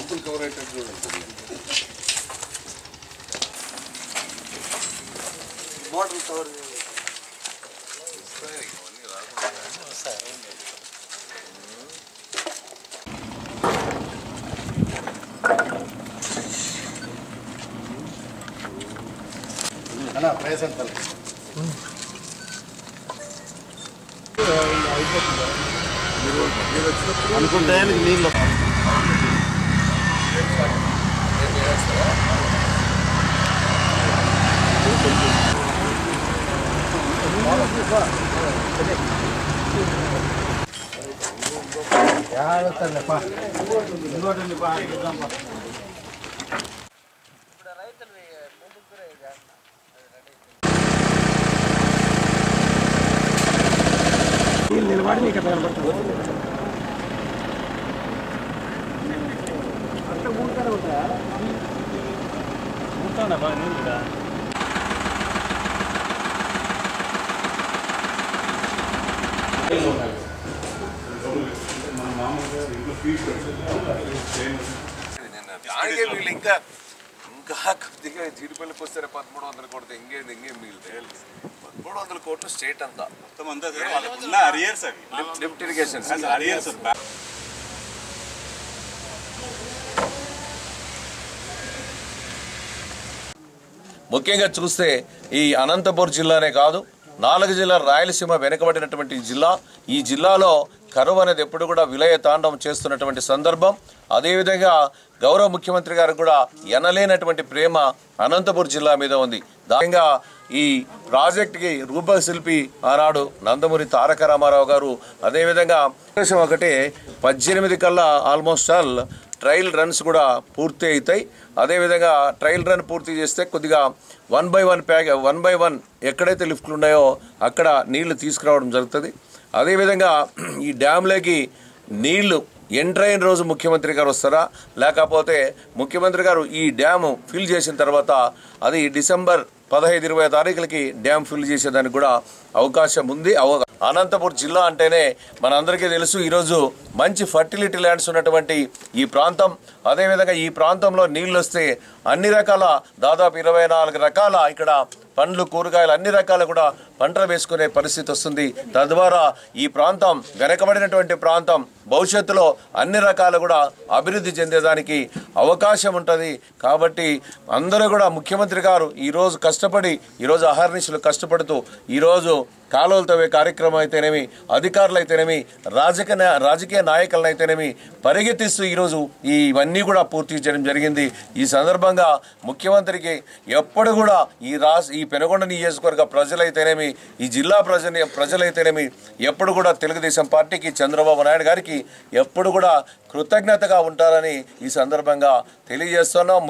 లోపల కవర్ అయ్యేటట్టు ఉంటుంది. మోడల్ కవర్ అన్నా ప్రెసెంట్ అనుకుంటే నీళ్ళు నిలబడి నీకు అట్లా కనబడుతుంది. అంటే ఊరుకానే ఉంటాయా? ఊరుతానా బాగా నీళ్ళు దానికే వీళ్ళు ఇంకా కొద్దిగా జీడిపల్లికి వస్తే 1300 కోట్లు ఇంకేం మిగిలితే 1300 కోట్లు స్టేట్ అంతా మొత్తం అంతా అరియర్స్ అవి లిఫ్ట్ ఇరిగేషన్ అరియర్స్. ముఖ్యంగా చూస్తే ఈ అనంతపురం జిల్లానే కాదు 4 జిల్లాల రాయలసీమ వెనుకబడినటువంటి జిల్లా. ఈ జిల్లాలో కరువు అనేది ఎప్పుడు కూడా విలయ తాండవం చేస్తున్నటువంటి సందర్భం. అదేవిధంగా గౌరవ ముఖ్యమంత్రి గారు కూడా ఎనలేనటువంటి ప్రేమ అనంతపురం జిల్లా మీద ఉంది. దానిగా ఈ ప్రాజెక్టుకి రూపశిల్పి ఆనాడు నందమూరి తారక రామారావు గారు. అదేవిధంగా ఉద్దేశం ఒకటే 18 కల్లా ఆల్మోస్ట్ ఆల్ ట్రయల్ రన్స్ కూడా పూర్తి అవుతాయి. అదేవిధంగా ట్రయల్ రన్ పూర్తి చేస్తే కొద్దిగా 1 by 1 ఎక్కడైతే లిఫ్ట్లు ఉన్నాయో అక్కడ నీళ్లు తీసుకురావడం జరుగుతుంది. అదేవిధంగా ఈ డ్యామ్లోకి నీళ్లు ఎంటర్ అయిన రోజు ముఖ్యమంత్రి గారు వస్తారా, లేకపోతే ముఖ్యమంత్రి గారు ఈ డ్యాము ఫిల్ చేసిన తర్వాత అది డిసెంబర్ 15-20 తారీఖులకి డ్యామ్ ఫిల్ చేసేదానికి కూడా అవకాశం ఉంది. అనంతపురం జిల్లా అంటేనే మనందరికీ తెలుసు, ఈరోజు మంచి ఫర్టిలిటీ ల్యాండ్స్ ఉన్నటువంటి ఈ ప్రాంతం. అదేవిధంగా ఈ ప్రాంతంలో నీళ్ళు వస్తే అన్ని రకాల దాదాపు 24 రకాల ఇక్కడ పండ్లు కూరగాయలు అన్ని రకాలు కూడా పంటలు వేసుకునే పరిస్థితి వస్తుంది. తద్వారా ఈ ప్రాంతం వెనకబడినటువంటి ప్రాంతం భవిష్యత్తులో అన్ని రకాలు కూడా అభివృద్ధి చెందేదానికి అవకాశం ఉంటుంది. కాబట్టి అందరూ కూడా ముఖ్యమంత్రి గారు ఈరోజు కష్టపడి ఈరోజు అహర్నిశలు కష్టపడుతూ ఈరోజు కాలువలు తవ్వే కార్యక్రమం అయితేనేమి, అధికారులు అయితేనేమి, రాజకీయ నాయకులను అయితేనేమి పరిగెత్తిస్తూ ఈరోజు ఇవన్నీ కూడా పూర్తి చేయడం జరిగింది. ఈ సందర్భంగా ముఖ్యమంత్రికి ఎప్పుడు కూడా ఈ పెనుగొండ నియోజకవర్గ ప్రజలైతేనేమి, ఈ జిల్లా ప్రజలైతేనేమి ఎప్పుడు కూడా తెలుగుదేశం పార్టీకి, చంద్రబాబు నాయుడు గారికి ఎప్పుడు కూడా కృతజ్ఞతగా ఉంటారని ఈ సందర్భంగా తెలియజేస్తున్నాం.